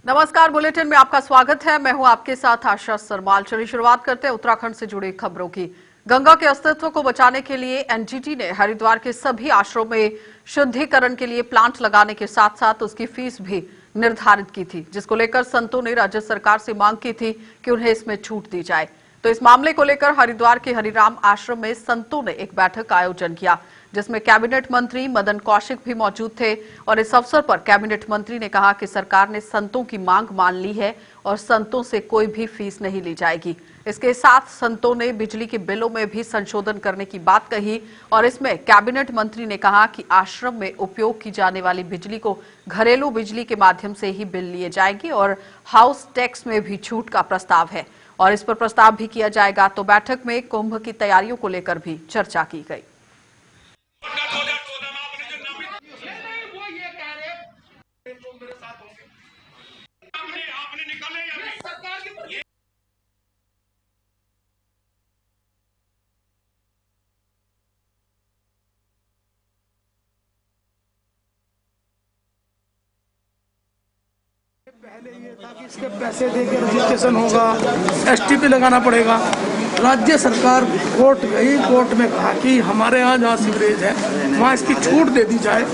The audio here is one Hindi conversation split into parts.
नमस्कार, बुलेटिन में आपका स्वागत है। मैं हूं आपके साथ आशा सरमाल। चलिए शुरुआत करते हैं उत्तराखंड से जुड़ी खबरों की। गंगा के अस्तित्व को बचाने के लिए एनजीटी ने हरिद्वार के सभी आश्रमों में शुद्धिकरण के लिए प्लांट लगाने के साथ साथ उसकी फीस भी निर्धारित की थी, जिसको लेकर संतों ने राज्य सरकार से मांग की थी कि उन्हें इसमें छूट दी जाए। तो इस मामले को लेकर हरिद्वार के हरिराम आश्रम में संतों ने एक बैठक का आयोजन किया, जिसमें कैबिनेट मंत्री मदन कौशिक भी मौजूद थे। और इस अवसर पर कैबिनेट मंत्री ने कहा कि सरकार ने संतों की मांग मान ली है और संतों से कोई भी फीस नहीं ली जाएगी। इसके साथ संतों ने बिजली के बिलों में भी संशोधन करने की बात कही और इसमें कैबिनेट मंत्री ने कहा कि आश्रम में उपयोग की जाने वाली बिजली को घरेलू बिजली के माध्यम से ही बिल लिए जाएंगे और हाउस टैक्स में भी छूट का प्रस्ताव है और इस पर प्रस्ताव भी किया जाएगा। तो बैठक में कुंभ की तैयारियों को लेकर भी चर्चा की गई। पहले ये था कि इसके पैसे देके रजिस्ट्रेशन होगा, एसटीपी लगाना पड़ेगा। राज्य सरकार कोर्ट गई, कोर्ट में कहा कि हमारे यहाँ जहाँ सीवरेज है वहाँ इसकी छूट दे दी जाए।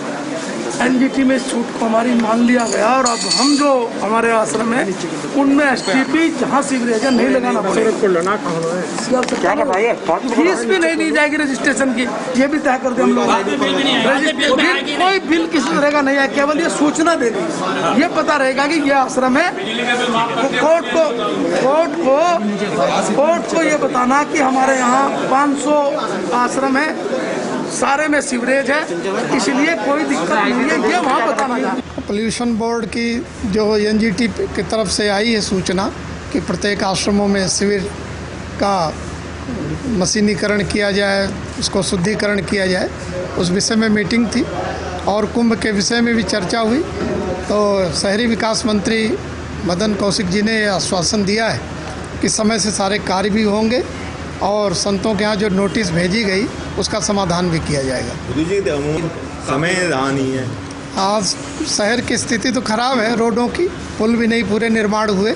एनजीटी में इस छूट को हमारी मान लिया गया और अब हम जो हमारे आश्रम है उनमें एसटीपी जहाँ सीवरेज है नहीं लगाना पड़ेगा। फीस भी नहीं दी जाएगी रजिस्ट्रेशन की, ये भी तय कर दे हम लोग। कोई बिल किसी तरह का नहीं है, केवल ये सूचना देनी, ये पता रहेगा कि ये आश्रम है। कोर्ट को ये बताना कि हमारे यहाँ 500 आश्रम है, सारे में सीवरेज है, इसलिए कोई दिक्कत नहीं है, ये वहाँ बताना है। पोल्यूशन बोर्ड की जो एनजीटी की तरफ से आई है सूचना कि प्रत्येक आश्रमों में सीवर का मशीनीकरण किया जाए, उसको शुद्धिकरण किया जाए, उस विषय में मीटिंग थी और कुंभ के विषय में भी चर्चा हुई। तो शहरी विकास मंत्री मदन कौशिक जी ने आश्वासन दिया है कि समय से सारे कार्य भी होंगे और संतों के यहाँ जो नोटिस भेजी गई उसका समाधान भी किया जाएगा। समय नहीं है। आज शहर की स्थिति तो खराब है, रोडों की, पुल भी नहीं पूरे निर्माण हुए।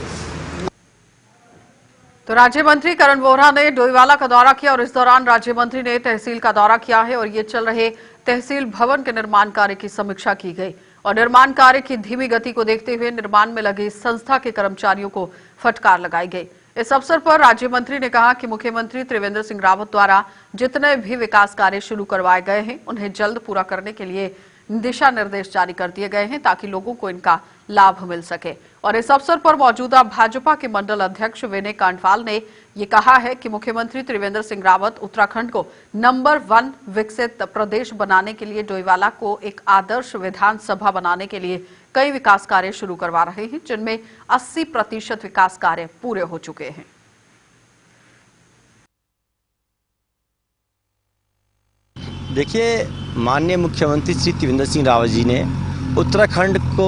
तो राज्य मंत्री करण वोहरा ने डोईवाला का दौरा किया और इस दौरान राज्य मंत्री ने तहसील का दौरा किया है और ये चल रहे तहसील भवन के निर्माण कार्य की समीक्षा की गई और निर्माण कार्य की धीमी गति को देखते हुए निर्माण में लगे संस्था के कर्मचारियों को फटकार लगाई गई। इस अवसर पर राज्य मंत्री ने कहा कि मुख्यमंत्री त्रिवेंद्र सिंह रावत द्वारा जितने भी विकास कार्य शुरू करवाए गए हैं उन्हें जल्द पूरा करने के लिए दिशा निर्देश जारी कर दिए गए हैं ताकि लोगों को इनका लाभ मिल सके। और इस अवसर पर मौजूदा भाजपा के मंडल अध्यक्ष विनय कांडपाल ने ये कहा है कि मुख्यमंत्री त्रिवेंद्र सिंह रावत उत्तराखंड को नंबर 1 विकसित प्रदेश बनाने के लिए डोईवाला को एक आदर्श विधानसभा बनाने के लिए कई विकास कार्य शुरू करवा रहे हैं, जिनमें 80% विकास कार्य पूरे हो चुके हैं। देखिए, माननीय मुख्यमंत्री श्री त्रिवेंद्र सिंह रावत जी ने उत्तराखंड को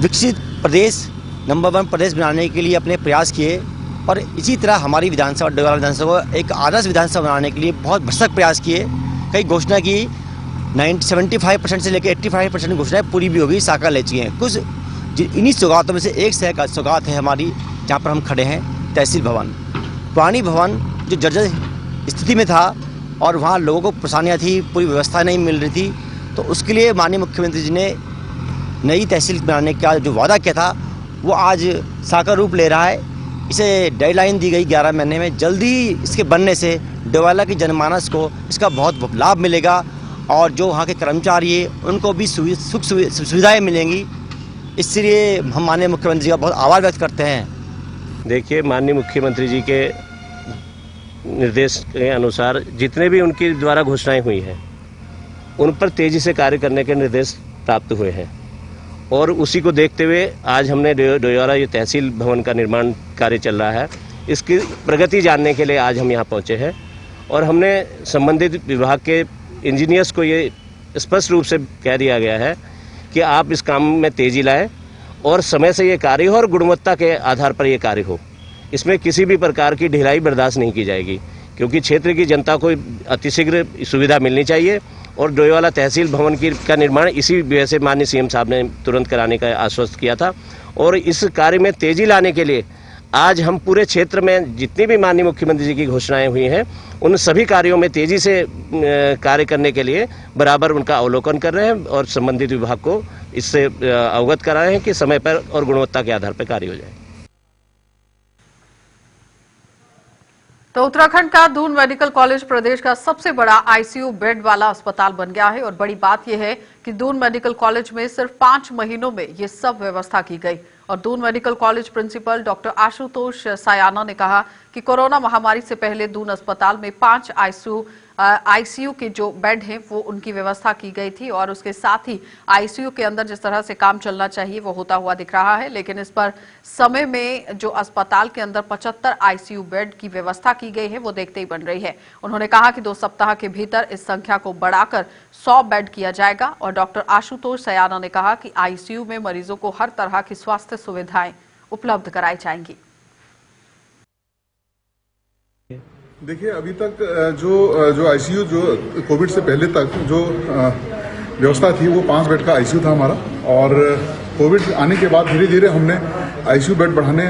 विकसित प्रदेश नंबर 1 प्रदेश बनाने के लिए अपने प्रयास किए और इसी तरह हमारी विधानसभा डोईवाला विधानसभा एक आदर्श विधानसभा बनाने के लिए बहुत भरसक प्रयास किए। कई घोषणा की, 75% से लेकर 85% घोषणाएं पूरी भी हो गई, साकार ले चुके हैं। कुछ इन्हीं सौगातों में से एक सौगात है हमारी, जहाँ पर हम खड़े हैं, तहसील भवन। पुरानी भवन जो जर्जर स्थिति में था और वहाँ लोगों को परेशानियाँ थी, पूरी व्यवस्था नहीं मिल रही थी, तो उसके लिए माननीय मुख्यमंत्री जी ने नई तहसील बनाने का जो वादा किया था वो आज साकार रूप ले रहा है। इसे डेडलाइन दी गई 11 महीने में। जल्दी इसके बनने से डोईवाला की जनमानस को इसका बहुत लाभ मिलेगा और जो वहाँ के कर्मचारी हैं उनको भी सुख सुविधाएँ मिलेंगी। इसलिए हम माननीय मुख्यमंत्री जी का बहुत आभार व्यक्त करते हैं। देखिए, माननीय मुख्यमंत्री जी के निर्देश के अनुसार जितने भी उनके द्वारा घोषणाएं हुई हैं उन पर तेज़ी से कार्य करने के निर्देश प्राप्त हुए हैं और उसी को देखते हुए आज हमने डोईवाला ये तहसील भवन का निर्माण कार्य चल रहा है, इसकी प्रगति जानने के लिए आज हम यहाँ पहुँचे हैं और हमने संबंधित विभाग के इंजीनियर्स को ये स्पष्ट रूप से कह दिया गया है कि आप इस काम में तेज़ी लाएं और समय से ये कार्य हो और गुणवत्ता के आधार पर ये कार्य हो। इसमें किसी भी प्रकार की ढिलाई बर्दाश्त नहीं की जाएगी, क्योंकि क्षेत्र की जनता को अतिशीघ्र सुविधा मिलनी चाहिए और डोईवाला तहसील भवन का निर्माण इसी वजह से माननीय सीएम साहब ने तुरंत कराने का आश्वस्त किया था। और इस कार्य में तेजी लाने के लिए आज हम पूरे क्षेत्र में जितनी भी माननीय मुख्यमंत्री जी की घोषणाएं हुई हैं उन सभी कार्यों में तेजी से कार्य करने के लिए बराबर उनका अवलोकन कर रहे हैं और संबंधित विभाग को इससे अवगत करा रहे हैं कि समय पर और गुणवत्ता के आधार पर कार्य हो जाए। तो उत्तराखंड का दून मेडिकल कॉलेज प्रदेश का सबसे बड़ा आईसीयू बेड वाला अस्पताल बन गया है और बड़ी बात यह है कि दून मेडिकल कॉलेज में सिर्फ 5 महीनों में ये सब व्यवस्था की गई। और Doon medical college principal doctor Ashutosh Sayana ने कहा कि कोरोना महामारी से पहले दून अस्पताल में 5 आईसीयू के जो बेड हैं वो उनकी व्यवस्था की गई थी और उसके साथ ही आईसीयू के अंदर जिस तरह से काम चलना चाहिए वो होता हुआ दिख रहा है। लेकिन इस पर समय में जो अस्पताल के अंदर 75 आईसीयू बेड की व्यवस्था की गई है वो देखते ही बन रही है। उन्होंने कहा कि 2 सप्ताह के भीतर इस संख्या को बढ़ाकर 100 बेड किया जाएगा। और डॉक्टर आशुतोष सयाना ने कहा कि आईसीयू में मरीजों को हर तरह की स्वास्थ्य सुविधाएं उपलब्ध कराई जाएंगी। देखिए, अभी तक जो आईसीयू जो कोविड से पहले तक जो व्यवस्था थी वो 5 बेड का आईसीयू था हमारा। और कोविड आने के बाद धीरे धीरे हमने आईसीयू बेड बढ़ाने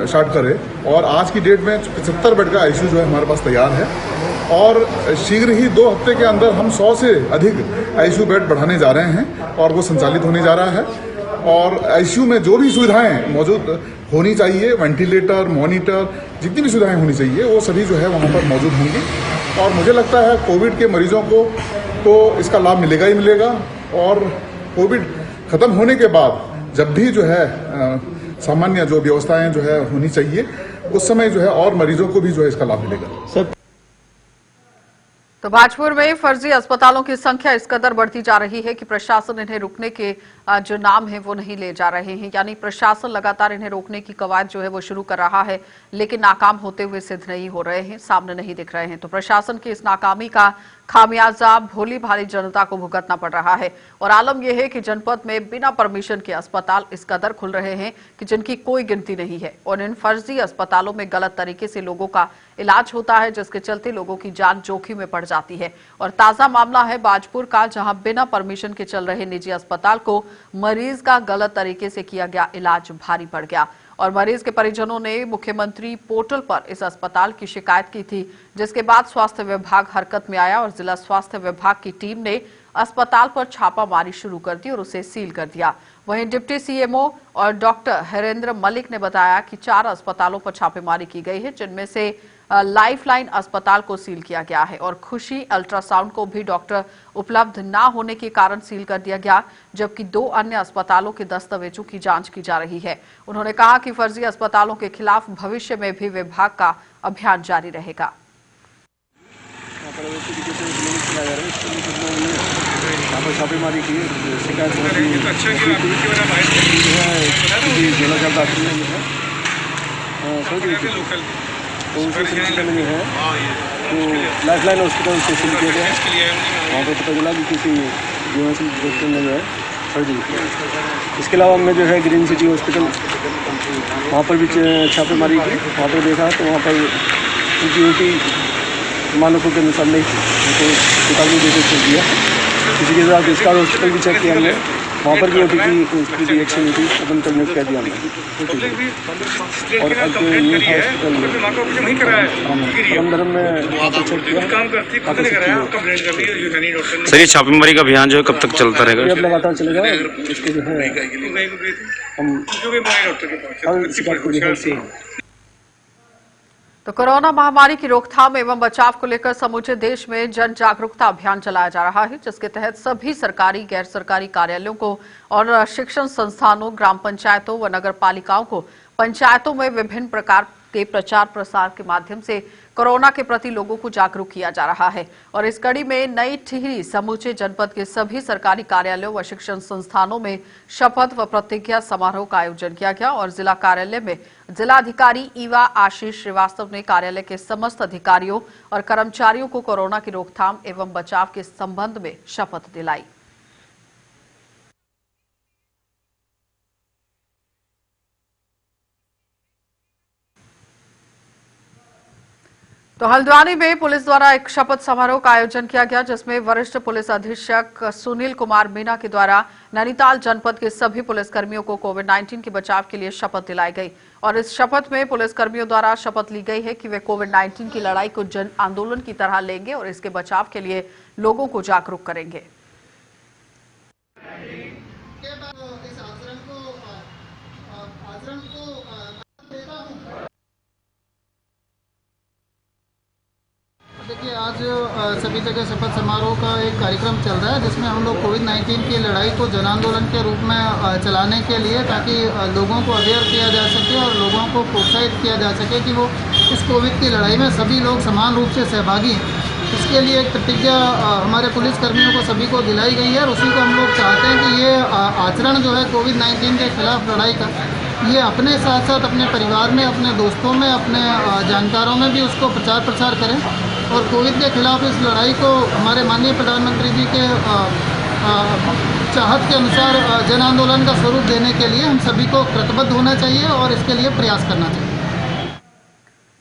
स्टार्ट करे और आज की डेट में 75 बेड का आईसीयू जो है हमारे पास तैयार है। और शीघ्र ही 2 हफ्ते के अंदर हम 100 से अधिक आईसीयू बेड बढ़ाने जा रहे हैं और वो संचालित होने जा रहा है। और आईसीयू में जो भी सुविधाएं मौजूद होनी चाहिए, वेंटिलेटर, मॉनिटर, जितनी भी सुविधाएं होनी चाहिए वो सभी जो है वहाँ पर मौजूद होंगी। और मुझे लगता है कोविड के मरीजों को तो इसका लाभ मिलेगा ही मिलेगा। और कोविड खत्म होने के बाद जब भी जो है सामान्य जो व्यवस्थाएं जो है होनी चाहिए उस समय जो है और मरीजों को भी जो है इसका लाभ मिलेगा। तो भाजपुर में फर्जी अस्पतालों की संख्या इस कदर बढ़ती जा रही है कि प्रशासन इन्हें रुकने के जो नाम है वो नहीं ले जा रहे हैं। यानी प्रशासन लगातार इन्हें रोकने की कवायद जो है वो शुरू कर रहा है लेकिन नाकाम होते हुए सिद्ध नहीं हो रहे हैं, सामने नहीं दिख रहे हैं। तो प्रशासन की इस नाकामी का खामियाजा भोली भाली जनता को भुगतना पड़ रहा है। और आलम यह है कि जनपद में बिना परमिशन के अस्पताल इस कदर खुल रहे हैं कि जिनकी कोई गिनती नहीं है। और इन फर्जी अस्पतालों में गलत तरीके से लोगों का इलाज होता है जिसके चलते लोगों की जान जोखिम में पड़ जाती है। और ताजा मामला है बाजपुर का, जहां बिना परमिशन के चल रहे निजी अस्पताल को मरीज का गलत तरीके से किया गया इलाज भारी पड़ गया। और मरीज के परिजनों ने मुख्यमंत्री पोर्टल पर इस अस्पताल की शिकायत की थी, जिसके बाद स्वास्थ्य विभाग हरकत में आया और जिला स्वास्थ्य विभाग की टीम ने अस्पताल पर छापामारी शुरू कर दी और उसे सील कर दिया। वहीं डिप्टी सीएमओ और डॉक्टर हरेंद्र मलिक ने बताया कि 4 अस्पतालों पर छापेमारी की गई है, जिनमें से लाइफलाइन अस्पताल को सील किया गया है। और खुशी अल्ट्रासाउंड को भी डॉक्टर उपलब्ध न होने के कारण सील कर दिया गया, जबकि 2 अन्य अस्पतालों के दस्तावेजों की जांच की जा रही है। उन्होंने कहा कि फर्जी अस्पतालों के खिलाफ भविष्य में भी विभाग का अभियान जारी रहेगा। छापेमारी की शिकायत तो उसी सिलसिले में जो है तो लाइफलाइन हॉस्पिटल से सील किया गया है। वहाँ पर पता चला कि किसी यूनिवर्सिटी डॉक्टर ने जो है सर्जरी की। इसके अलावा हमने जो है ग्रीन सिटी हॉस्पिटल वहाँ पर भी छापेमारी की। वहाँ पर देखा तो वहाँ पर उनकी ड्यूटी मानकों के अनुसार नहीं थी, उनको किताबी देकर छोड़ दिया। इसी के साथ इसका हॉस्पिटल भी चेक किया हमने, वहाँ पर भी ओटी की एक्शन हुई थी, अपन करने कह दिया हमने। और अब न्यू हॉस्पिटल धर्म में वहाँ पर चेक किया। सर, ये छापेमारी का अभियान जो है कब तक चलता रहेगा? अब लगातार चलेगा। इसके जो है हम हर शिकायत को जो है तो कोरोना महामारी की रोकथाम एवं बचाव को लेकर समूचे देश में जन जागरूकता अभियान चलाया जा रहा है, जिसके तहत सभी सरकारी गैर सरकारी कार्यालयों को और शिक्षण संस्थानों, ग्राम पंचायतों व नगर पालिकाओं को पंचायतों में विभिन्न प्रकार के प्रचार प्रसार के माध्यम से कोरोना के प्रति लोगों को जागरूक किया जा रहा है। और इस कड़ी में नई टिहरी समूचे जनपद के सभी सरकारी कार्यालयों व शिक्षण संस्थानों में शपथ व प्रतिज्ञा समारोह का आयोजन किया गया। और जिला कार्यालय में जिलाधिकारी ईवा आशीष श्रीवास्तव ने कार्यालय के समस्त अधिकारियों और कर्मचारियों को कोरोना की रोकथाम एवं बचाव के संबंध में शपथ दिलाई। तो तो हल्द्वानी में पुलिस द्वारा एक शपथ समारोह का आयोजन किया गया, जिसमें वरिष्ठ पुलिस अधीक्षक सुनील कुमार मीना के द्वारा नैनीताल जनपद के सभी पुलिसकर्मियों को कोविड-19 के बचाव के लिए शपथ दिलाई गई। और इस शपथ में पुलिसकर्मियों द्वारा शपथ ली गई है कि वे कोविड-19 की लड़ाई को जन आंदोलन की तरह लेंगे और इसके बचाव के लिए लोगों को जागरूक करेंगे। देखिए, आज सभी जगह शपथ समारोह का एक कार्यक्रम चल रहा है, जिसमें हम लोग कोविड-19 की लड़ाई को जन आंदोलन के रूप में चलाने के लिए, ताकि लोगों को अवेयर किया जा सके और लोगों को प्रोत्साहित किया जा सके कि वो इस कोविड की लड़ाई में सभी लोग समान रूप से सहभागी। इसके लिए एक प्रतिज्ञा हमारे पुलिसकर्मियों को सभी को दिलाई गई है और उसी को हम लोग चाहते हैं कि ये आचरण जो है कोविड-19 के खिलाफ लड़ाई का, ये अपने साथ साथ अपने परिवार में, अपने दोस्तों में, अपने जानकारों में भी उसको प्रचार प्रसार करें और कोविड के खिलाफ इस लड़ाई को हमारे माननीय प्रधानमंत्री जी के चाहत के अनुसार जन आंदोलन का स्वरूप देने के लिए हम सभी को प्रतिबद्ध होना चाहिए और इसके लिए प्रयास करना चाहिए।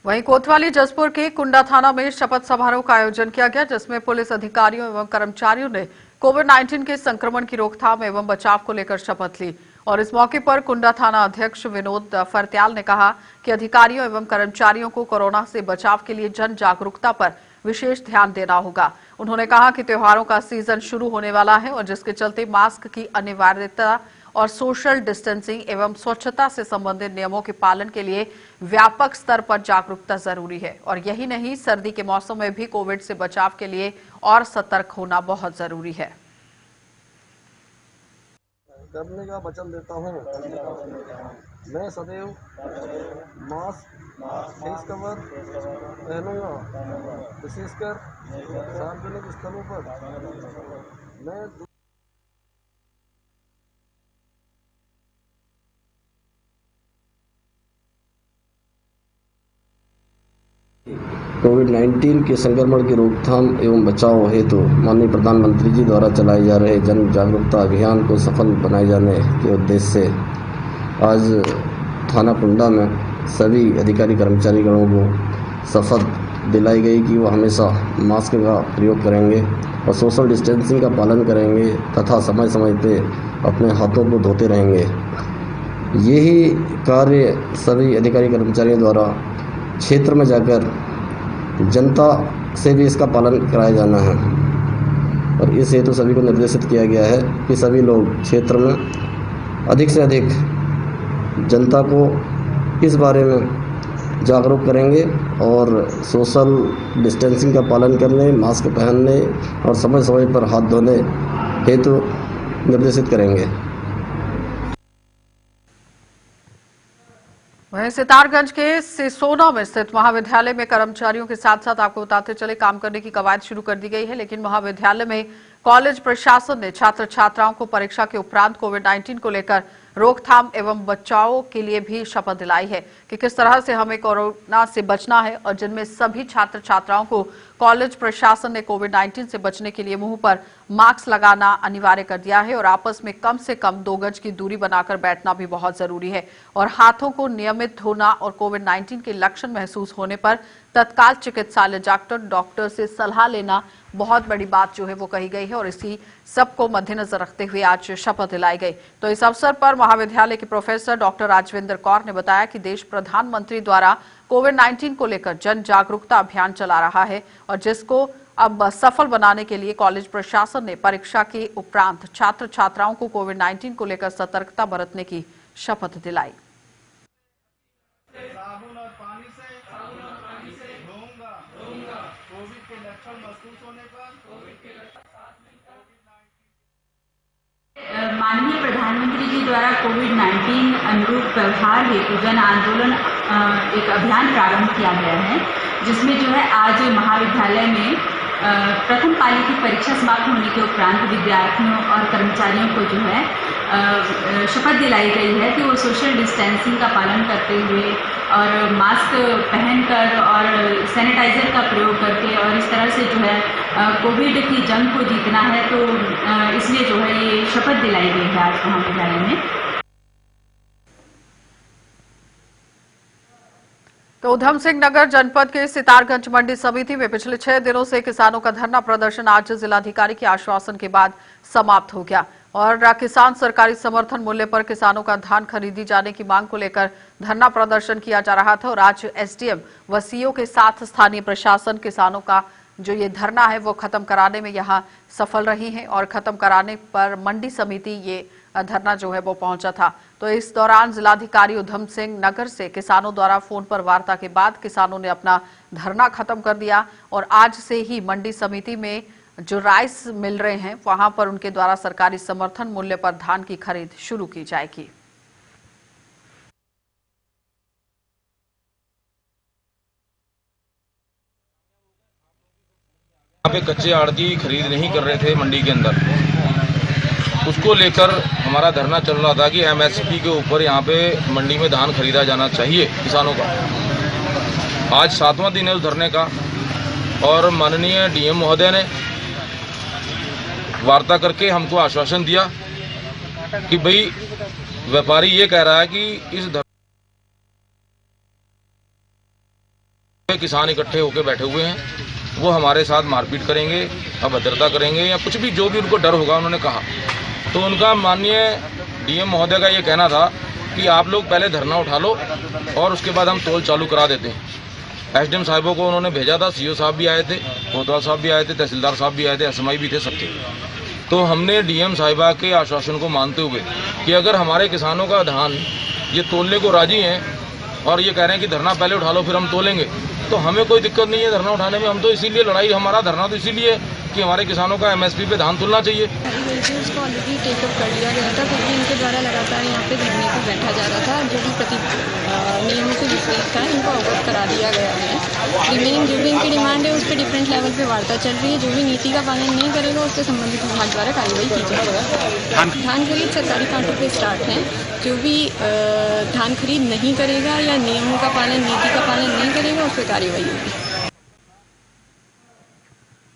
वहीं कोतवाली जसपुर के कुंडा थाना में शपथ समारोह का आयोजन किया गया, जिसमें पुलिस अधिकारियों एवं कर्मचारियों ने कोविड-19 के संक्रमण की रोकथाम एवं बचाव को लेकर शपथ ली। और इस मौके पर कुंडा थाना अध्यक्ष विनोद फरत्याल ने कहा कि अधिकारियों एवं कर्मचारियों को कोरोना से बचाव के लिए जन जागरूकता पर विशेष ध्यान देना होगा। उन्होंने कहा कि त्योहारों का सीजन शुरू होने वाला है और जिसके चलते मास्क की अनिवार्यता और सोशल डिस्टेंसिंग एवं स्वच्छता से संबंधित नियमों के पालन के लिए व्यापक स्तर पर जागरूकता जरूरी है। और यही नहीं, सर्दी के मौसम में भी कोविड से बचाव के लिए और सतर्क होना बहुत जरूरी है। करने का वचन देता हूँ, मैं सदैव मास्क, फेस कवर पहनूंगा। विशेषकर सार्वजनिक स्थलों पर मैं कोविड-19 के संक्रमण की रोकथाम एवं बचाव हेतु माननीय प्रधानमंत्री जी द्वारा चलाए जा रहे जन जागरूकता अभियान को सफल बनाए जाने के उद्देश्य से आज थाना कुंडा में सभी अधिकारी कर्मचारीगणों को शपथ दिलाई गई कि वो हमेशा मास्क का प्रयोग करेंगे और सोशल डिस्टेंसिंग का पालन करेंगे तथा समय समय पे अपने हाथों को धोते रहेंगे। यही कार्य सभी अधिकारी कर्मचारियों द्वारा क्षेत्र में जाकर जनता से भी इसका पालन कराया जाना है और इस हेतु सभी को निर्देशित किया गया है कि सभी लोग क्षेत्र में अधिक से अधिक जनता को इस बारे में जागरूक करेंगे और सोशल डिस्टेंसिंग का पालन करने, मास्क पहनने और समय समय पर हाथ धोने हेतु निर्देशित करेंगे। वहीं सितारगंज के सिसोना में स्थित महाविद्यालय में कर्मचारियों के साथ साथ आपको बताते चले काम करने की कवायद शुरू कर दी गई है, लेकिन महाविद्यालय में कॉलेज प्रशासन ने छात्र छात्राओं को परीक्षा के उपरांत कोविड-19 को लेकर रोकथाम एवं बचाव के लिए भी शपथ दिलाई है कि किस तरह से हमें कोरोना से बचना है। और जिनमें सभी छात्र छात्राओं को कॉलेज प्रशासन ने कोविड-19 से बचने के लिए मुंह पर मास्क लगाना अनिवार्य कर दिया है और आपस में कम से कम 2 गज की दूरी बनाकर बैठना भी बहुत जरूरी है और हाथों को नियमित धोना और कोविड-19 के लक्षण महसूस होने पर तत्काल चिकित्सालय जाकर डॉक्टर से सलाह लेना बहुत बड़ी बात जो है वो कही गई है और इसी सबको मद्देनजर रखते हुए आज शपथ दिलाई गई। तो इस अवसर पर महाविद्यालय के प्रोफेसर डॉक्टर राजविंदर कौर ने बताया कि देश प्रधानमंत्री द्वारा कोविड-19 को लेकर जन जागरूकता अभियान चला रहा है और जिसको अब सफल बनाने के लिए कॉलेज प्रशासन ने परीक्षा के उपरांत छात्र छात्राओं को कोविड-19 को लेकर सतर्कता बरतने की शपथ दिलाई। माननीय प्रधानमंत्री जी द्वारा कोविड-19 अनुरूप व्यवहार हेतु जन आंदोलन एक अभियान प्रारंभ किया गया है, जिसमें जो है आज महाविद्यालय में प्रथम पाली की परीक्षा समाप्त होने के उपरांत विद्यार्थियों और कर्मचारियों को जो है शपथ दिलाई गई है कि वो सोशल डिस्टेंसिंग का पालन करते हुए और मास्क पहनकर और सैनिटाइज़र का प्रयोग करके और इस तरह से जो है कोविड की जंग को जीतना है। तो इसलिए जो है ये शपथ दिलाई गई है आज महाविद्यालय में। तो उधम सिंह नगर जनपद के सितारगंज मंडी समिति में पिछले 6 दिनों से किसानों का धरना प्रदर्शन आज जिलाधिकारी के आश्वासन के बाद समाप्त हो गया और किसान सरकारी समर्थन मूल्य पर किसानों का धान खरीदी जाने की मांग को लेकर धरना प्रदर्शन किया जा रहा था और आज एसडीएम व सीओ के साथ स्थानीय प्रशासन किसानों का जो ये धरना है वो खत्म कराने में यहाँ सफल रही है और खत्म कराने पर मंडी समिति ये धरना जो है वो पहुंचा था। तो इस दौरान जिलाधिकारी उधम सिंह नगर से किसानों द्वारा फोन पर वार्ता के बाद किसानों ने अपना धरना खत्म कर दिया और आज से ही मंडी समिति में जो राइस मिल रहे हैं वहां पर उनके द्वारा सरकारी समर्थन मूल्य पर धान की खरीद शुरू की जाएगी। यहाँ पे कच्चे आड़ती खरीद नहीं कर रहे थे मंडी के अंदर, उसको लेकर हमारा धरना चल रहा था कि एमएसपी के ऊपर यहाँ पे मंडी में धान खरीदा जाना चाहिए किसानों का। आज 7वां दिन है उस धरने का और माननीय डीएम महोदय ने वार्ता करके हमको आश्वासन दिया कि भाई व्यापारी ये कह रहा है कि इस धरने किसान इकट्ठे होकर बैठे हुए हैं, वो हमारे साथ मारपीट करेंगे, अभद्रता करेंगे या कुछ भी जो भी उनको डर होगा उन्होंने कहा। तो उनका माननीय डीएम महोदय का ये कहना था कि आप लोग पहले धरना उठा लो और उसके बाद हम तोल चालू करा देते हैं। एसडीएम साहिबों को उन्होंने भेजा था, सीओ साहब भी आए थे, कोतवाल साहब भी आए थे, तहसीलदार साहब भी आए थे, एसएमआई भी थे, सबके। तो हमने डीएम साहिबा के आश्वासन को मानते हुए कि अगर हमारे किसानों का धान ये तोलने को राजी हैं और ये कह रहे हैं कि धरना पहले उठा लो फिर हम तोलेंगे, तो हमें कोई दिक्कत नहीं है धरना उठाने में। हम तो इसीलिए लड़ाई, हमारा धरना तो इसीलिए कि हमारे किसानों का एमएसपी पे धान तुलना चाहिए। उसको ऑलरेडी टेकअप कर लिया गया था क्योंकि इनके द्वारा लगातार यहाँ पे धरने पर बैठा जा रहा था। जो भी नियमों से विपरीत था इनको अवगत करा दिया गया है। रिमेनिंग जो भी इनकी डिमांड है उस पर डिफरेंट लेवल पे वार्ता चल रही है। जो भी नीति का पालन नहीं करेगा उस पर संबंधित विभाग द्वारा कार्रवाई की जाएगी। धान खरीद सरकारी कांटों पे स्टार्ट है। जो भी धान खरीद नहीं करेगा या नियमों का पालन, नीति का पालन नहीं करेगा उस पर कार्रवाई होगी।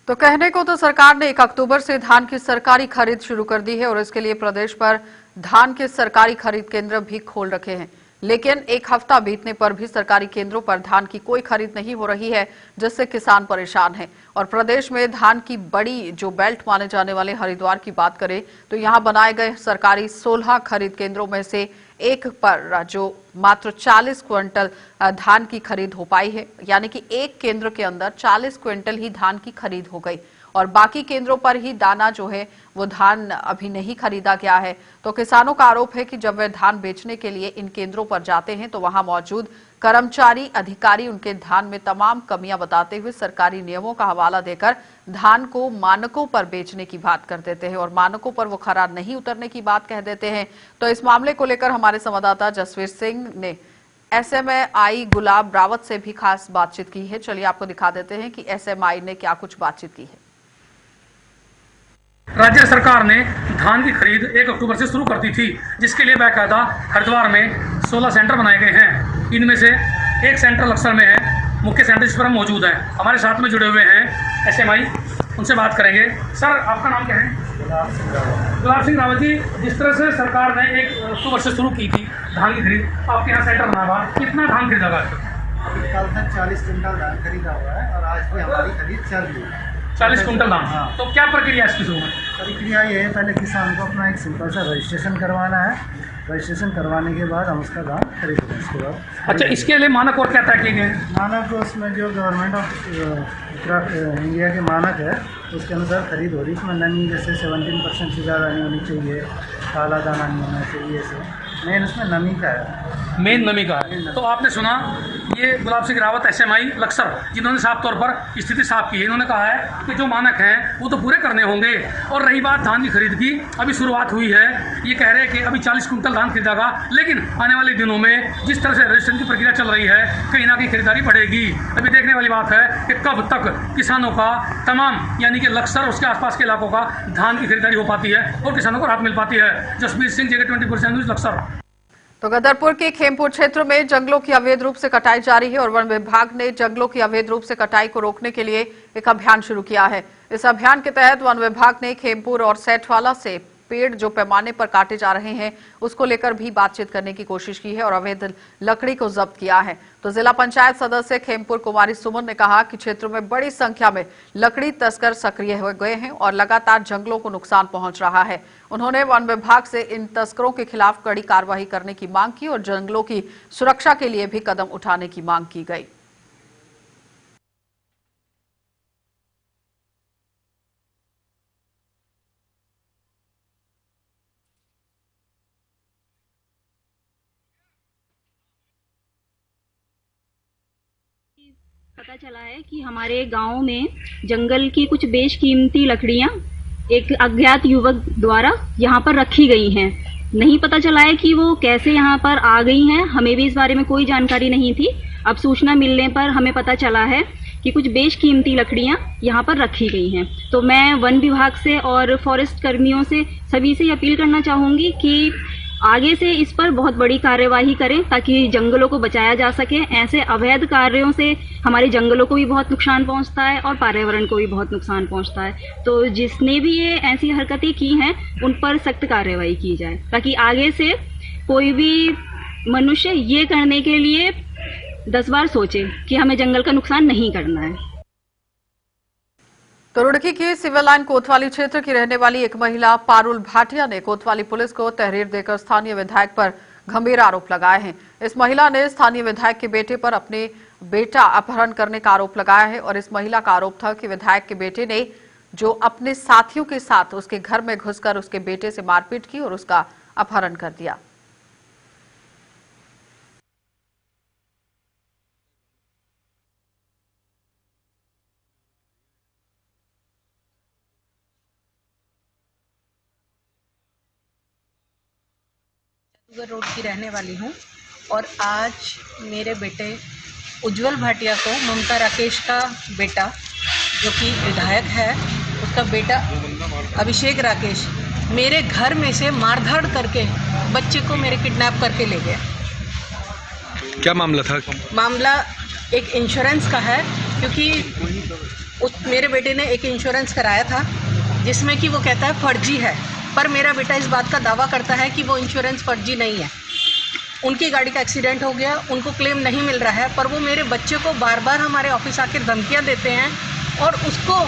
तो कहने को तो सरकार ने 1 अक्टूबर से धान की सरकारी खरीद शुरू कर दी है और इसके लिए प्रदेश पर धान के सरकारी खरीद केंद्र भी खोल रखे हैं, लेकिन 1 हफ्ता बीतने पर भी सरकारी केंद्रों पर धान की कोई खरीद नहीं हो रही है, जिससे किसान परेशान हैं। और प्रदेश में धान की बड़ी जो बेल्ट माने जाने वाले हरिद्वार की बात करें तो यहां बनाए गए सरकारी 16 खरीद केंद्रों में से एक पर जो मात्र 40 क्विंटल धान की खरीद हो पाई है, यानी कि एक केंद्र के अंदर 40 क्विंटल ही धान की खरीद हो गई और बाकी केंद्रों पर ही दाना जो है वो धान अभी नहीं खरीदा गया है। तो किसानों का आरोप है कि जब वे धान बेचने के लिए इन केंद्रों पर जाते हैं तो वहां मौजूद कर्मचारी अधिकारी उनके धान में तमाम कमियां बताते हुए सरकारी नियमों का हवाला देकर धान को मानकों पर बेचने की बात कर देते हैं और मानकों पर वो खरा नहीं उतरने की बात कह देते हैं। तो इस मामले को लेकर हमारे संवाददाता जसवीर सिंह ने एसएमआई गुलाब रावत से भी खास बातचीत की है। चलिए आपको दिखा देते हैं कि एसएमआई ने क्या कुछ बातचीत की है। राज्य सरकार ने धान की खरीद 1 अक्टूबर से शुरू कर दी थी, जिसके लिए बाकायदा हरिद्वार में 16 सेंटर बनाए गए हैं। इनमें से एक सेंटर लक्सर में है, मुख्य सेंटर जिस पर हम मौजूद हैं। हमारे साथ में जुड़े हुए हैं एसएमआई, उनसे बात करेंगे। सर, आपका नाम क्या है? गुलाब सिंह रावत जी, जिस तरह से सरकार ने 1 अक्टूबर से शुरू की थी धान की खरीद, आपके यहाँ सेंटर बना हुआ, कितना धान खरीदा गया? कल तक 40 क्विंटल धान खरीदा हुआ है और आज भी हमारी खरीद चल रही है। 40 क्विंटल धान। तो क्या प्रक्रिया है इसकी? प्रक्रिया ये है, पहले किसान को अपना एक सिंपल सा रजिस्ट्रेशन करवाना है। रजिस्ट्रेशन करवाने के बाद हम उसका धान खरीदेंगे। इसके बाद अच्छा, इसके लिए मानक और क्या तय किए गए? मानक उसमें जो गवर्नमेंट ऑफ इंडिया के मानक है उसके अनुसार खरीद हो रही है। उसमें नमी जैसे 17% से ज़्यादा नहीं होनी चाहिए, काला दाना नहीं होना चाहिए। से मेन उसमें नमी का है, मेन नमी का है। तो आपने सुना, ये गुलाब सिंह रावत एसएमआई लक्सर, जिन्होंने साफ तौर पर स्थिति साफ की है। इन्होंने कहा है कि जो मानक हैं वो तो पूरे करने होंगे। और रही बात धान की खरीद की, अभी शुरुआत हुई है। ये कह रहे हैं कि अभी 40 क्विंटल धान खरीदागा, लेकिन आने वाले दिनों में जिस तरह से रजिस्ट्रेशन की प्रक्रिया चल रही है कहीं ना कहीं खरीदारी बढ़ेगी। अभी देखने वाली बात है कि कब तक किसानों का तमाम, यानी कि लक्सर उसके आसपास के इलाकों का धान की खरीदारी हो पाती है और किसानों को राहत मिल पाती है। जसवीर सिंह, जगह 24 न्यूज़, लक्सर। तो गदरपुर के खेमपुर क्षेत्र में जंगलों की अवैध रूप से कटाई जारी है और वन विभाग ने जंगलों की अवैध रूप से कटाई को रोकने के लिए एक अभियान शुरू किया है। इस अभियान के तहत वन विभाग ने खेमपुर और सेठवाला से पेड़ जो पैमाने पर काटे जा रहे हैं उसको लेकर भी बातचीत करने की कोशिश की है और अवैध लकड़ी को जब्त किया है। तो जिला पंचायत सदस्य खेमपुर कुमारी सुमन ने कहा कि क्षेत्र में बड़ी संख्या में लकड़ी तस्कर सक्रिय हो गए हैं और लगातार जंगलों को नुकसान पहुंच रहा है। उन्होंने वन विभाग से इन तस्करों के खिलाफ कड़ी कार्रवाई करने की मांग की और जंगलों की सुरक्षा के लिए भी कदम उठाने की मांग की गई। पता चला है कि हमारे गांव में जंगल की कुछ बेशकीमती लकड़ियां एक अज्ञात युवक द्वारा यहां पर रखी गई हैं। नहीं पता चला है कि वो कैसे यहां पर आ गई हैं, हमें भी इस बारे में कोई जानकारी नहीं थी। अब सूचना मिलने पर हमें पता चला है कि कुछ बेशकीमती लकड़ियां यहां पर रखी गई हैं। तो मैं वन विभाग से और फॉरेस्ट कर्मियों से सभी से अपील करना चाहूंगी कि आगे से इस पर बहुत बड़ी कार्यवाही करें ताकि जंगलों को बचाया जा सके। ऐसे अवैध कार्यों से हमारे जंगलों को भी बहुत नुकसान पहुंचता है और पर्यावरण को भी बहुत नुकसान पहुंचता है। तो जिसने भी ये ऐसी हरकतें की हैं उन पर सख्त कार्यवाही की जाए ताकि आगे से कोई भी मनुष्य ये करने के लिए 10 बार सोचे कि हमें जंगल का नुकसान नहीं करना है। तो रुड़की की सिविल लाइन कोतवाली क्षेत्र की रहने वाली एक महिला पारुल भाटिया ने कोतवाली पुलिस को तहरीर देकर स्थानीय विधायक पर गंभीर आरोप लगाए हैं। इस महिला ने स्थानीय विधायक के बेटे पर अपने बेटा अपहरण करने का आरोप लगाया है और इस महिला का आरोप था कि विधायक के बेटे ने जो अपने साथियों के साथ उसके घर में घुसकर उसके बेटे से मारपीट की और उसका अपहरण कर दिया। रोड की रहने वाली हूँ और आज मेरे बेटे उज्जवल भाटिया को ममता राकेश का बेटा जो कि विधायक है उसका बेटा अभिषेक राकेश मेरे घर में से मारधाड़ करके बच्चे को मेरे किडनैप करके ले गया। क्या मामला था? मामला एक इंश्योरेंस का है क्योंकि मेरे बेटे ने एक इंश्योरेंस कराया था जिसमें कि वो कहता है फर्जी है, पर मेरा बेटा इस बात का दावा करता है कि वो इंश्योरेंस फर्जी नहीं है। उनकी गाड़ी का एक्सीडेंट हो गया, उनको क्लेम नहीं मिल रहा है, पर वो मेरे बच्चे को बार बार हमारे ऑफिस आकर धमकियां देते हैं और उसको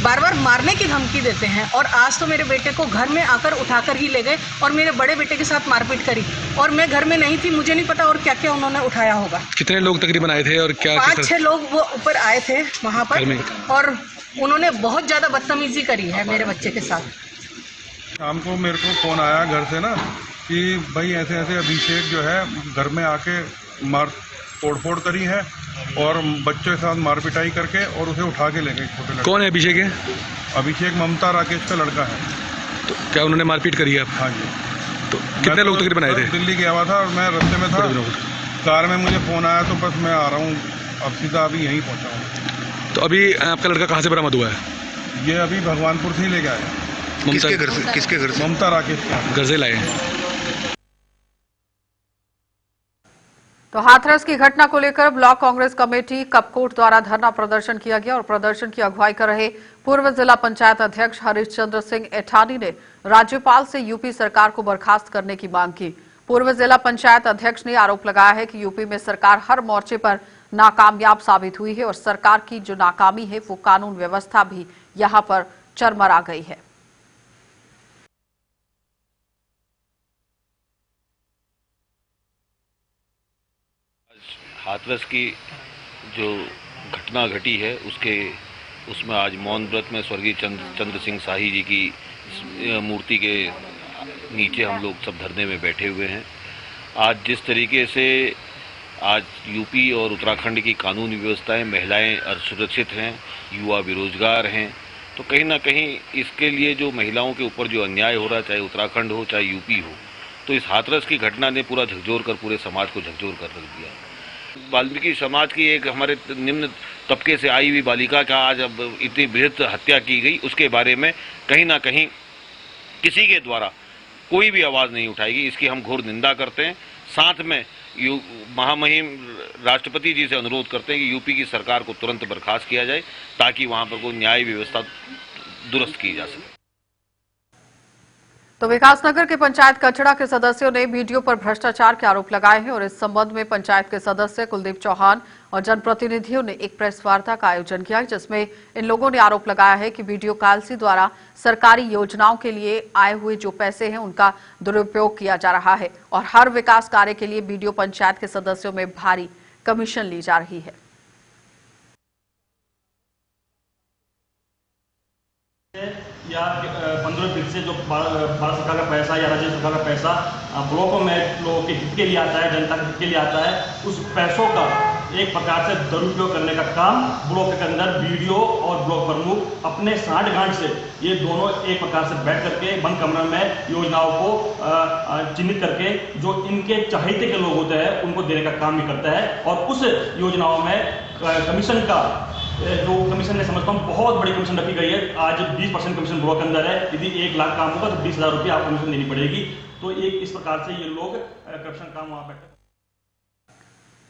बार बार मारने की धमकी देते हैं। और आज तो मेरे बेटे को घर में आकर उठाकर ही ले गए और मेरे बड़े बेटे के साथ मारपीट करी और मैं घर में नहीं थी, मुझे नहीं पता और क्या क्या उन्होंने उठाया होगा। कितने लोग तकरीबन आए थे और क्या? 5-6 लोग वो ऊपर आए थे वहाँ पर और उन्होंने बहुत ज़्यादा बदतमीजी करी है मेरे बच्चे के साथ। शाम को मेरे को फ़ोन आया घर से ना कि भाई ऐसे ऐसे अभिषेक जो है घर में आके तोड़फोड़ करी है और बच्चों के साथ मारपिटाई करके और उसे उठा के ले गए। छोटे लड़के। कौन है अभिषेक? है अभिषेक ममता राकेश का लड़का है। तो क्या उन्होंने मारपीट करी है? हाँ जी। तो कितने लोग तकरीबन आए थे? दिल्ली गया हुआ था और मैं रास्ते में था, कार में मुझे फ़ोन आया तो बस मैं आ रहा हूँ, अब सीधा अभी यहीं पहुँचा हूँ। तो अभी आपका लड़का कहाँ से बरामद हुआ है? ये अभी भगवानपुर से ही ले गया है। किसके घर से? किसके घर से? ममता राकेश घर से लाए। तो हाथरस की घटना को लेकर ब्लॉक कांग्रेस कमेटी कपकोट द्वारा धरना प्रदर्शन किया गया और प्रदर्शन की अगुवाई कर रहे पूर्व जिला पंचायत अध्यक्ष हरिश्चंद्र सिंह एठानी ने राज्यपाल से यूपी सरकार को बर्खास्त करने की मांग की। पूर्व जिला पंचायत अध्यक्ष ने आरोप लगाया है कि यूपी में सरकार हर मोर्चे पर नाकामयाब साबित हुई है और सरकार की जो नाकामी है वो कानून व्यवस्था भी यहाँ पर चरमरा गई है। हाथरस की जो घटना घटी है उसमें आज मौन व्रत में स्वर्गीय चंद्र सिंह शाही जी की मूर्ति के नीचे हम लोग सब धरने में बैठे हुए हैं। आज जिस तरीके से आज यूपी और उत्तराखंड की कानूनी व्यवस्थाएं, महिलाएं असुरक्षित हैं, युवा बेरोजगार हैं, तो कहीं ना कहीं इसके लिए जो महिलाओं के ऊपर जो अन्याय हो रहा है, चाहे उत्तराखंड हो चाहे यूपी हो, तो इस हाथरस की घटना ने पूरा झकझोर कर पूरे समाज को झकझोर कर रख दिया। वाल्मीकि समाज की एक हमारे निम्न तबके से आई हुई बालिका का आज अब इतनी बृहत हत्या की गई, उसके बारे में कहीं ना कहीं किसी के द्वारा कोई भी आवाज़ नहीं उठाएगी। इसकी हम घोर निंदा करते हैं। साथ में महामहिम राष्ट्रपति जी से अनुरोध करते हैं कि यूपी की सरकार को तुरंत बर्खास्त किया जाए ताकि वहां पर कोई न्याय व्यवस्था दुरुस्त की जा सके। तो विकासनगर के पंचायत कचड़ा के सदस्यों ने बीडीओ पर भ्रष्टाचार के आरोप लगाए हैं और इस संबंध में पंचायत के सदस्य कुलदीप चौहान और जनप्रतिनिधियों ने एक प्रेस वार्ता का आयोजन किया, जिसमें इन लोगों ने आरोप लगाया है कि बीडीओ कालसी द्वारा सरकारी योजनाओं के लिए आए हुए जो पैसे हैं उनका दुरुपयोग किया जा रहा है और हर विकास कार्य के लिए बीडीओ पंचायत के सदस्यों में भारी कमीशन ली जा रही है। या 15 फीट से जो भारत सरकार का पैसा या राज्य सरकार का पैसा ब्लॉकों में लोगों के हित के लिए आता है, जनता के हित के लिए आता है, उस पैसों का एक प्रकार से दुरुपयोग करने का काम ब्लॉक के अंदर बीडीओ और ब्लॉक प्रमुख अपने सांठगांठ से ये दोनों एक प्रकार से बैठ करके बंद कमरे में योजनाओं को चिन्हित करके जो इनके चाहते के लोग होते हैं उनको देने का काम भी करता है और उस योजनाओं में कमीशन का जो कमीशन ने समझता हूँ बहुत बड़ी कमीशन रखी गई है। आज 20% कमीशन ब्लॉक के अंदर है। यदि 1 लाख काम होगा तो 20,000 रुपये आप कमीशन देनी पड़ेगी। तो एक इस प्रकार से ये लोग करप्शन काम वहाँ बैठे।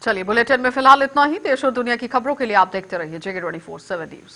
चलिए, बुलेटिन में फिलहाल इतना ही। देश और दुनिया की खबरों के लिए आप देखते रहिए JK24/7 न्यूज।